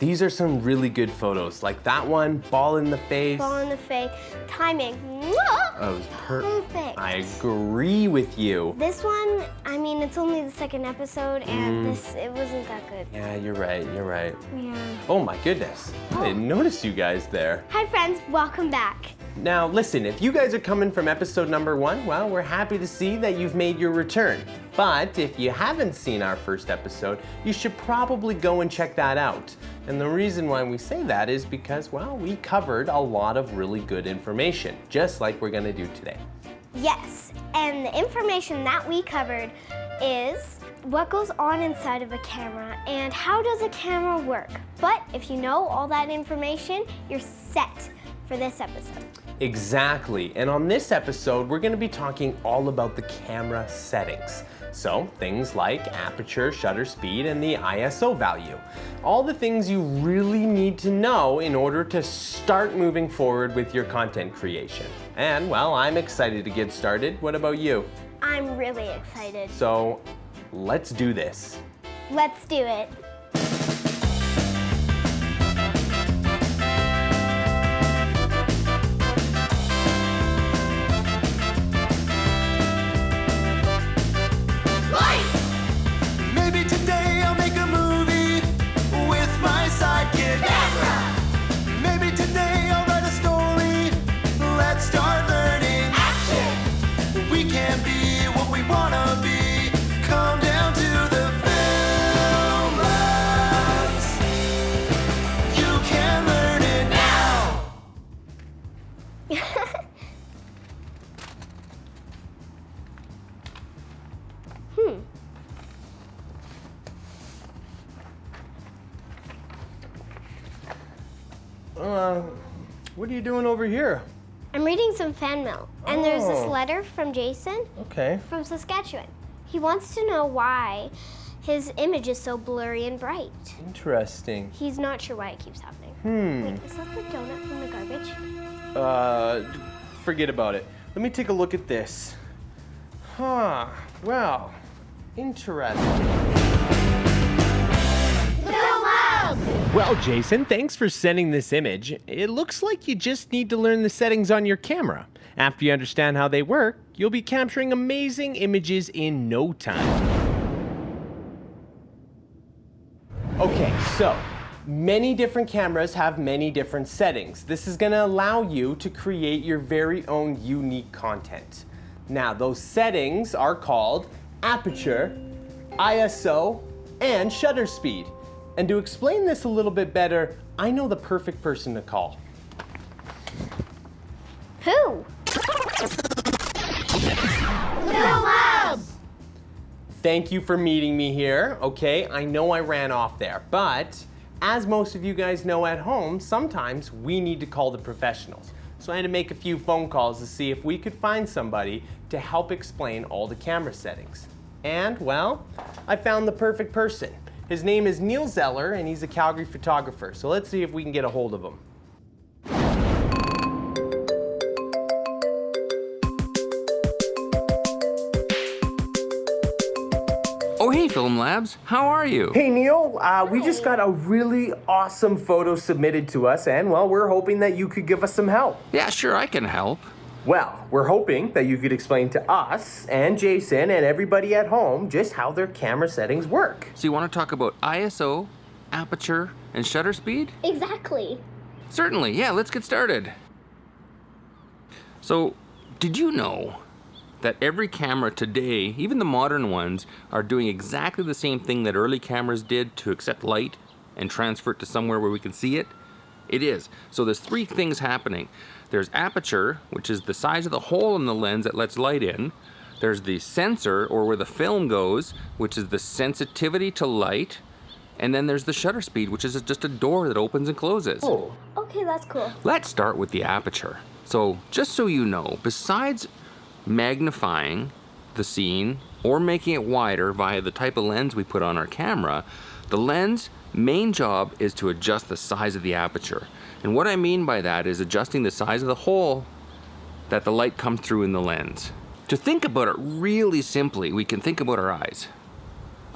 These are some really good photos, like that one, ball in the face. Ball in the face. Timing. Oh, it was Perfect. I agree with you. This one, I mean, it's only the second episode, and it wasn't that good. Yeah, you're right. Yeah. Oh my goodness, I didn't notice you guys there. Hi friends, welcome back. Now listen, if you guys are coming from episode number 1, well, we're happy to see that you've made your return. But if you haven't seen our first episode, you should probably go and check that out. And the reason why we say that is because, well, we covered a lot of really good information, just like we're gonna do today. Yes, and the information that we covered is what goes on inside of a camera and how does a camera work. But if you know all that information, you're set for this episode. Exactly, and on this episode, we're gonna be talking all about the camera settings. So things like aperture, shutter speed, and the ISO value. All the things you really need to know in order to start moving forward with your content creation. And well, I'm excited to get started. What about you? I'm really excited. So let's do this. Let's do it. Maybe today I'll make a movie with my sidekick. Camera. Maybe today I'll write a story. Let's start learning. Action. We can be what we wanna be. Come down to the film labs. You can learn it now. What are you doing over here? I'm reading some fan mail, and there's this letter from Jason Okay. from Saskatchewan. He wants to know why his image is so blurry and bright. Interesting. He's not sure why it keeps happening. Wait, is that the donut from the garbage? Forget about it. Let me take a look at this. Huh, well, interesting. Well, Jason, thanks for sending this image. It looks like you just need to learn the settings on your camera. After you understand how they work, you'll be capturing amazing images in no time. Okay, so many different cameras have many different settings. This is going to allow you to create your very own unique content. Now, those settings are called aperture, ISO, and shutter speed. And to explain this a little bit better, I know the perfect person to call. Who? Thank you for meeting me here. Okay, I know I ran off there, but as most of you guys know at home, sometimes we need to call the professionals. So I had to make a few phone calls to see if we could find somebody to help explain all the camera settings. And well, I found the perfect person. His name is Neil Zeller, and he's a Calgary photographer. So let's see if we can get a hold of him. Oh, hey, Film Labs. How are you? Hey, Neil. We just got a really awesome photo submitted to us, and well, we're hoping that you could give us some help. Yeah, sure, I can help. Well, we're hoping that you could explain to us and Jason and everybody at home just how their camera settings work. So you want to talk about ISO, aperture, and shutter speed? Exactly. Certainly, yeah, let's get started. So, did you know that every camera today, even the modern ones, are doing exactly the same thing that early cameras did to accept light and transfer it to somewhere where we can see it? It is. So there's three things happening. There's aperture, which is the size of the hole in the lens that lets light in. There's the sensor, or where the film goes, which is the sensitivity to light. And then there's the shutter speed, which is just a door that opens and closes. Oh. Okay, that's cool. Let's start with the aperture. So just so you know, besides magnifying the scene or making it wider via the type of lens we put on our camera, the lens main job is to adjust the size of the aperture. And what I mean by that is adjusting the size of the hole that the light comes through in the lens. To think about it really simply, we can think about our eyes.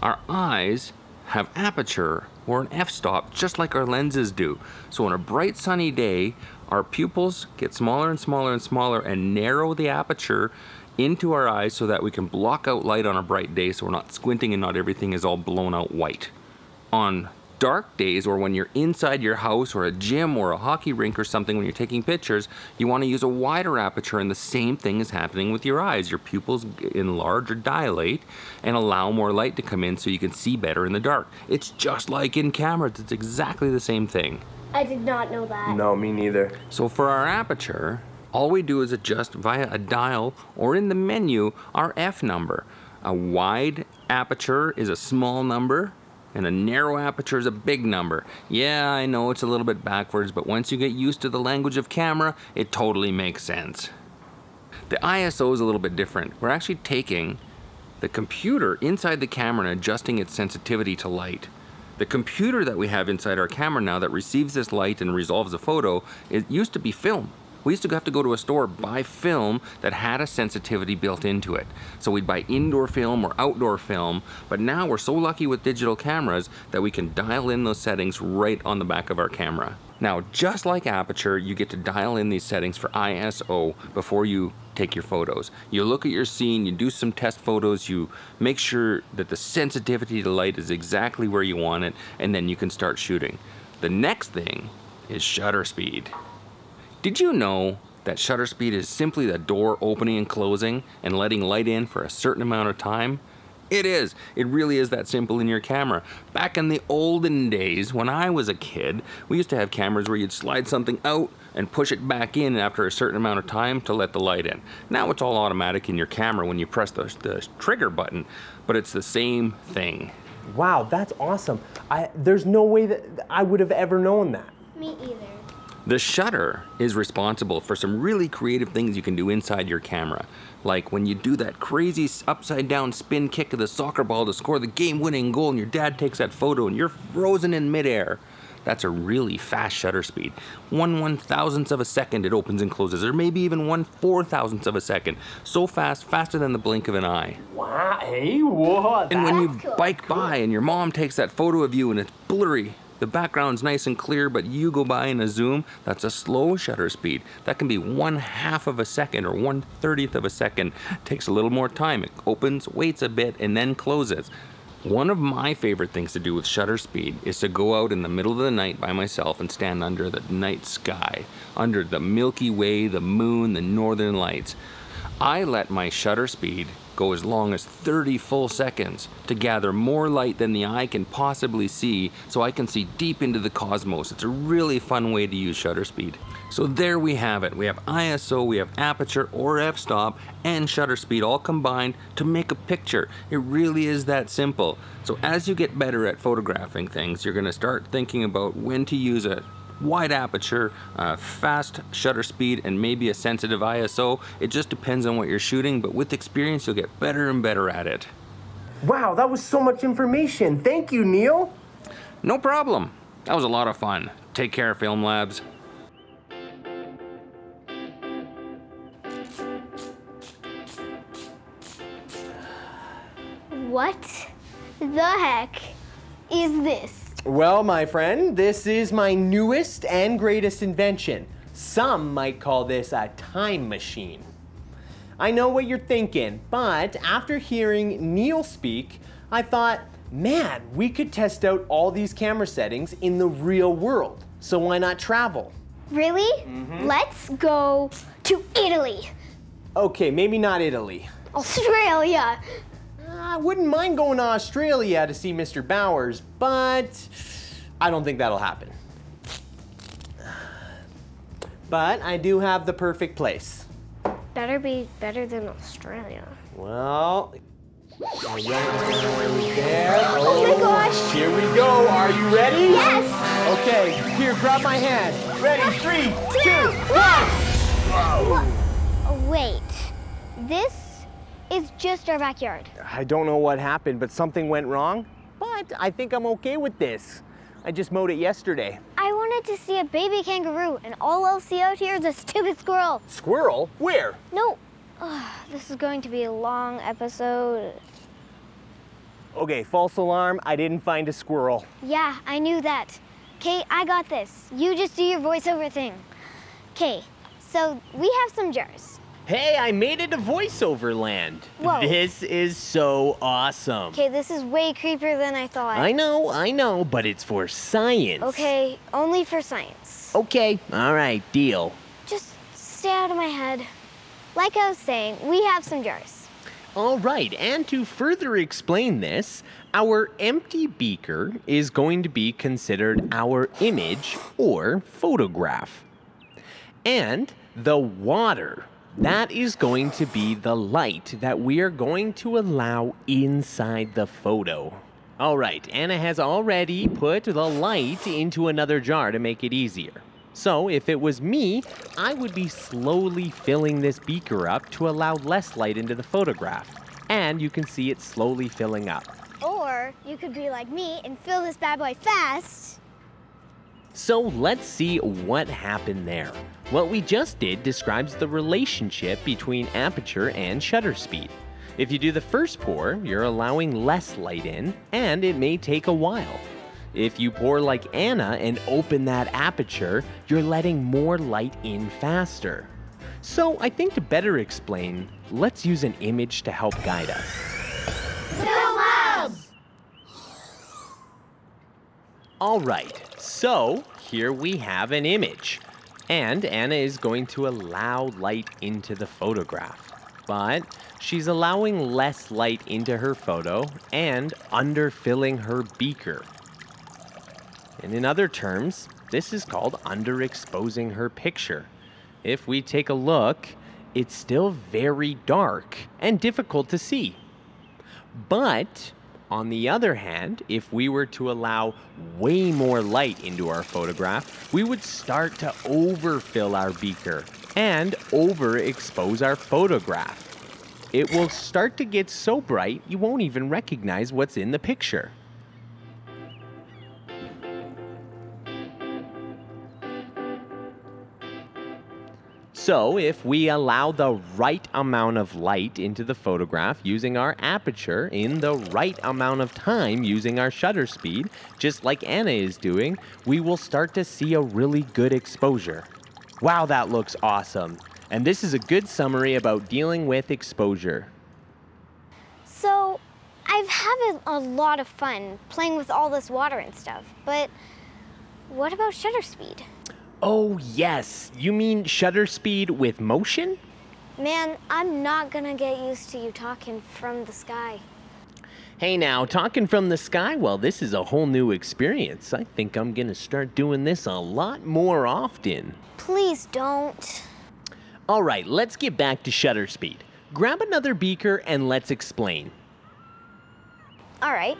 Our eyes have aperture or an f-stop just like our lenses do. So on a bright sunny day, our pupils get smaller and smaller and smaller and narrow the aperture into our eyes so that we can block out light on a bright day so we're not squinting and not everything is all blown out white. On dark days, or when you're inside your house or a gym or a hockey rink or something, when you're taking pictures, you want to use a wider aperture, and the same thing is happening with your eyes. Your pupils enlarge or dilate and allow more light to come in so you can see better in the dark. It's just like in cameras. It's exactly the same thing. I did not know that. No, me neither. So for our aperture, all we do is adjust via a dial or in the menu our f number. A wide aperture is a small number, and a narrow aperture is a big number. Yeah, I know it's a little bit backwards, but once you get used to the language of camera, it totally makes sense. The ISO is a little bit different. We're actually taking the computer inside the camera and adjusting its sensitivity to light. The computer that we have inside our camera now that receives this light and resolves a photo, it used to be film. We used to have to go to a store, buy film that had a sensitivity built into it. So we'd buy indoor film or outdoor film, but now we're so lucky with digital cameras that we can dial in those settings right on the back of our camera. Now, just like aperture, you get to dial in these settings for ISO before you take your photos. You look at your scene, you do some test photos, you make sure that the sensitivity to light is exactly where you want it, and then you can start shooting. The next thing is shutter speed. Did you know that shutter speed is simply the door opening and closing and letting light in for a certain amount of time? It is. It really is that simple in your camera. Back in the olden days, when I was a kid, we used to have cameras where you'd slide something out and push it back in after a certain amount of time to let the light in. Now it's all automatic in your camera when you press the trigger button, but it's the same thing. Wow, that's awesome. There's no way that I would have ever known that. Me either. The shutter is responsible for some really creative things you can do inside your camera. Like when you do that crazy upside down spin kick of the soccer ball to score the game-winning goal and your dad takes that photo and you're frozen in midair. That's a really fast shutter speed. 1/1000th of a second it opens and closes, or maybe even 1/4000th of a second. So fast, faster than the blink of an eye. Wow, hey, what? And when you cool. bike by and your mom takes that photo of you and it's blurry, the background's nice and clear, but you go by in a zoom, that's a slow shutter speed. That can be 1/2 of a second or 1/30th of a second. Takes a little more time. It opens, waits a bit, and then closes. One of my favorite things to do with shutter speed is to go out in the middle of the night by myself and stand under the night sky, under the Milky Way, the moon, the northern lights. I let my shutter speed go as long as 30 full seconds to gather more light than the eye can possibly see so I can see deep into the cosmos. It's a really fun way to use shutter speed. So there we have it. We have ISO, we have aperture or f-stop, and shutter speed all combined to make a picture. It really is that simple. So as you get better at photographing things, you're going to start thinking about when to use a wide aperture, fast shutter speed, and maybe a sensitive ISO. It just depends on what you're shooting, but with experience you'll get better and better at it. Wow, that was so much information. Thank you, Neil. No problem. That was a lot of fun. Take care, Film Labs. What the heck is this? Well, my friend, this is my newest and greatest invention. Some might call this a time machine. I know what you're thinking, but after hearing Neil speak, I thought, man, we could test out all these camera settings in the real world. So why not travel? Really? Let's go to Italy, Okay, maybe not Italy. Australia. I wouldn't mind going to Australia to see Mr. Bowers, but I don't think that'll happen. But I do have the perfect place. Better be better than Australia. Well, right there. Oh my gosh. Here we go. Are you ready? Yes. Okay, here, grab my hand. Ready? 3, 2, 1. Oh, wait, this is just our backyard. I don't know what happened, but something went wrong. But I think I'm okay with this. I just mowed it yesterday. I wanted to see a baby kangaroo, and all I'll see out here is a stupid squirrel. Squirrel? Where? No, this is going to be a long episode. Okay, false alarm, I didn't find a squirrel. Yeah, I knew that. Okay, I got this. You just do your voiceover thing. Okay, so we have some jars. Hey, I made it to voiceover land. Whoa. This is so awesome. Okay, this is way creepier than I thought. I know, but it's for science. Okay, only for science. Okay, all right, deal. Just stay out of my head. Like I was saying, we have some jars. All right, and to further explain this, our empty beaker is going to be considered our image or photograph. And the water, that is going to be the light that we are going to allow inside the photo. All right, Anna has already put the light into another jar to make it easier. So if it was me, I would be slowly filling this beaker up to allow less light into the photograph. And you can see it slowly filling up. Or you could be like me and fill this bad boy fast. So let's see what happened there. What we just did describes the relationship between aperture and shutter speed. If you do the first pour, you're allowing less light in, and it may take a while. If you pour like Anna and open that aperture, you're letting more light in faster. So I think to better explain, let's use an image to help guide us. All right, so here we have an image. And Anna is going to allow light into the photograph. But she's allowing less light into her photo and underfilling her beaker. And in other terms, this is called underexposing her picture. If we take a look, it's still very dark and difficult to see. But on the other hand, if we were to allow way more light into our photograph, we would start to overfill our beaker and overexpose our photograph. It will start to get so bright you won't even recognize what's in the picture. So if we allow the right amount of light into the photograph using our aperture in the right amount of time using our shutter speed, just like Anna is doing, we will start to see a really good exposure. Wow, that looks awesome. And this is a good summary about dealing with exposure. So, I've had a lot of fun playing with all this water and stuff, but what about shutter speed? Oh yes, you mean shutter speed with motion? Man, I'm not gonna get used to you talking from the sky. Hey now, talking from the sky? Well, this is a whole new experience. I think I'm gonna start doing this a lot more often. Please don't. All right, let's get back to shutter speed. Grab another beaker and let's explain. All right.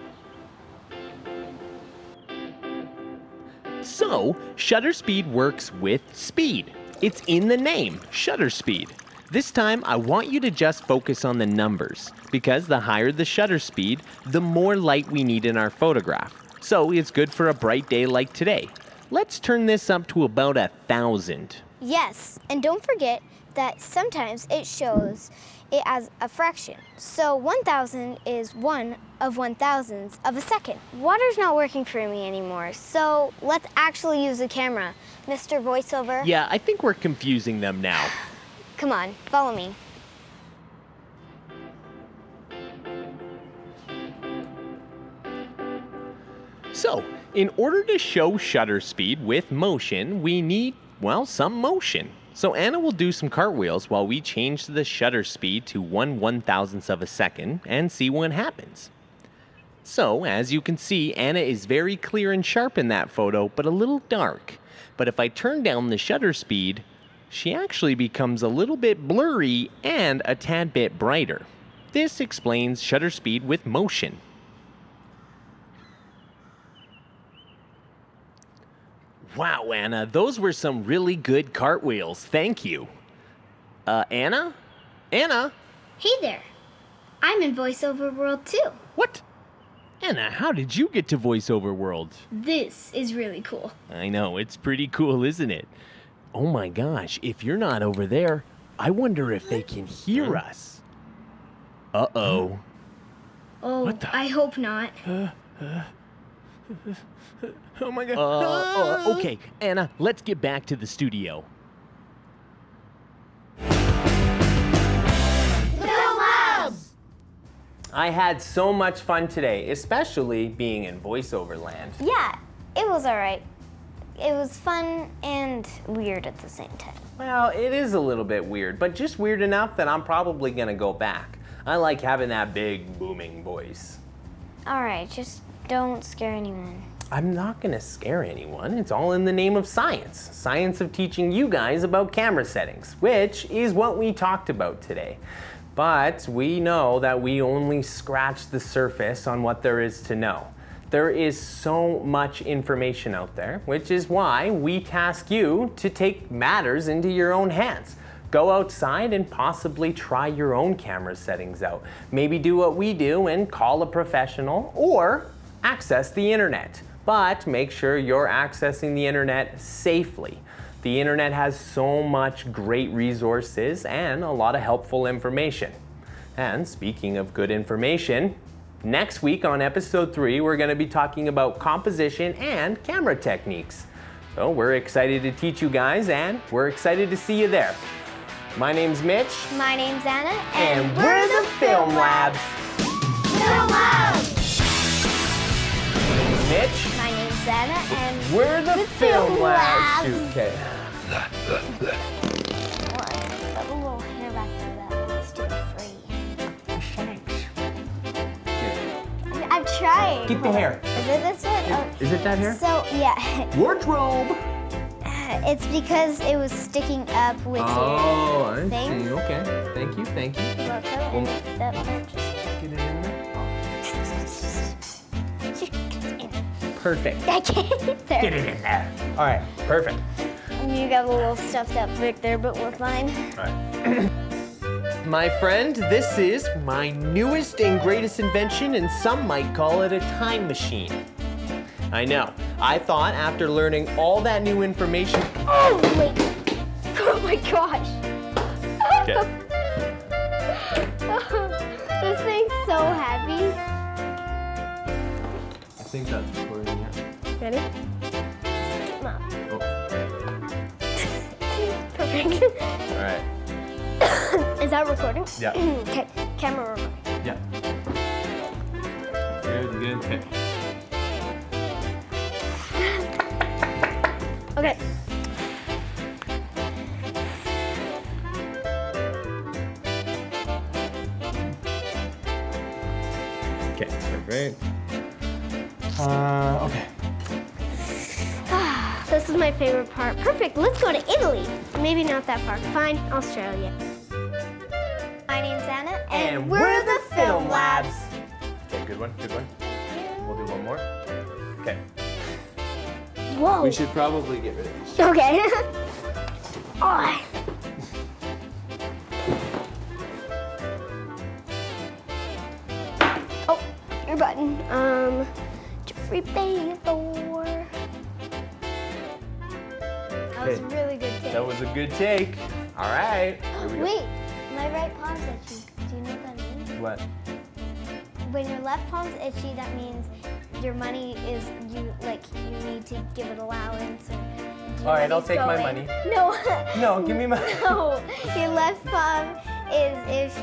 So, shutter speed works with speed. It's in the name, shutter speed. This time, I want you to just focus on the numbers, because the higher the shutter speed, the more light we need in our photograph. So, it's good for a bright day like today. Let's turn this up to about 1,000. Yes, and don't forget that sometimes it shows it as a fraction. So 1,000 is 1 of 1,000ths of a second. Water's not working for me anymore, so let's actually use the camera. Mr. Voiceover? Yeah, I think we're confusing them now. Come on, follow me. So, in order to show shutter speed with motion, we need, well, some motion. So Anna will do some cartwheels while we change the shutter speed to 1/1000th of a second and see what happens. So, as you can see, Anna is very clear and sharp in that photo, but a little dark. But if I turn down the shutter speed, she actually becomes a little bit blurry and a tad bit brighter. This explains shutter speed with motion. Wow, Anna, those were some really good cartwheels. Thank you. Anna? Anna? Hey there. I'm in VoiceOver World too. What? Anna, how did you get to VoiceOver World? This is really cool. I know, it's pretty cool, isn't it? Oh my gosh, if you're not over there, I wonder if they can hear us. Uh-oh. Oh, I hope not. Oh my God. Okay, Anna, let's get back to the studio. I had so much fun today, especially being in voiceover land. Yeah, it was all right. It was fun and weird at the same time. Well, it is a little bit weird, but just weird enough that I'm probably gonna go back. I like having that big, booming voice. All right, just don't scare anyone. I'm not gonna scare anyone. It's all in the name of science. Science of teaching you guys about camera settings, which is what we talked about today. But we know that we only scratched the surface on what there is to know. There is so much information out there, which is why we task you to take matters into your own hands. Go outside and possibly try your own camera settings out. Maybe do what we do and call a professional or access the internet. But make sure you're accessing the internet safely. The internet has so much great resources and a lot of helpful information. And speaking of good information, next week on episode 3, we're going to be talking about composition and camera techniques. So we're excited to teach you guys and we're excited to see you there. My name's Mitch. My name's Anna, And we're the Film Labs. Film Labs! My name's Mitch. My name's Anna, and We're the Film Labs. Labs. Okay. What? Got a little hair back there that wants to be free. I'm trying. Get the hair. Is it this one? Oh. Is it that hair? So, yeah. Wardrobe. It's because it was sticking up with Oh, your I thing. see. Okay. Thank you. Thank you. Look, Well- that part just... Get it in there. Perfect. I can't there. Get it in there. All right. Perfect. You got a little stuffed up back there, but we're fine. All right. My friend, this is my newest and greatest invention, and some might call it a time machine. I know. I thought after learning all that new information. Oh, wait. Oh my gosh. Okay. This thing's so heavy. I think that's recording it. Ready? Come on. Oh. Perfect. All right. Is that recording? Yeah. Okay, camera recording. Yeah. Good. Good. Okay. Okay. Okay. Great. Okay. This is my favorite part. Perfect. Let's go to Italy. Maybe not that far. Fine, Australia. My name's Anna, and we're the Film Labs. Okay. Good one. Good one. We'll do one more. Okay. Whoa. We should probably get rid of these. Okay. Oh. Oh, your button. Jeffrey Bezos. That was a really good take. That was a good take. All right. Here we go. Wait, my right palm's itchy. Do you know what that means? What? When your left palm's itchy, that means your money is you need to give it allowance. Or All right, I'll money's take my going. money. No. No, give me my. No, your left palm is if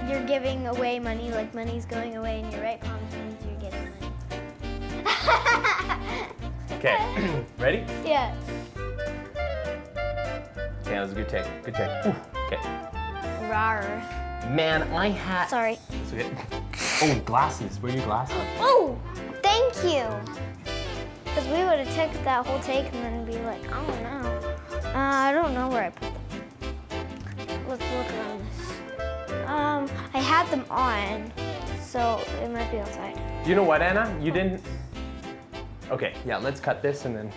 you're giving away money, like money's going away, and your right palm means you're getting money. Okay. Ready? Yeah. Okay, that was a good take. Good take. Ooh. Okay. Rar. Man, I had. Sorry. It's okay. Oh, glasses. Where are your glasses? Oh, thank you. Because we would have took that whole take and then be like, I don't know. I don't know where I put them. Let's look around this. I had them on, so it might be outside. You know what, Anna? You didn't. Okay, yeah, let's cut this and then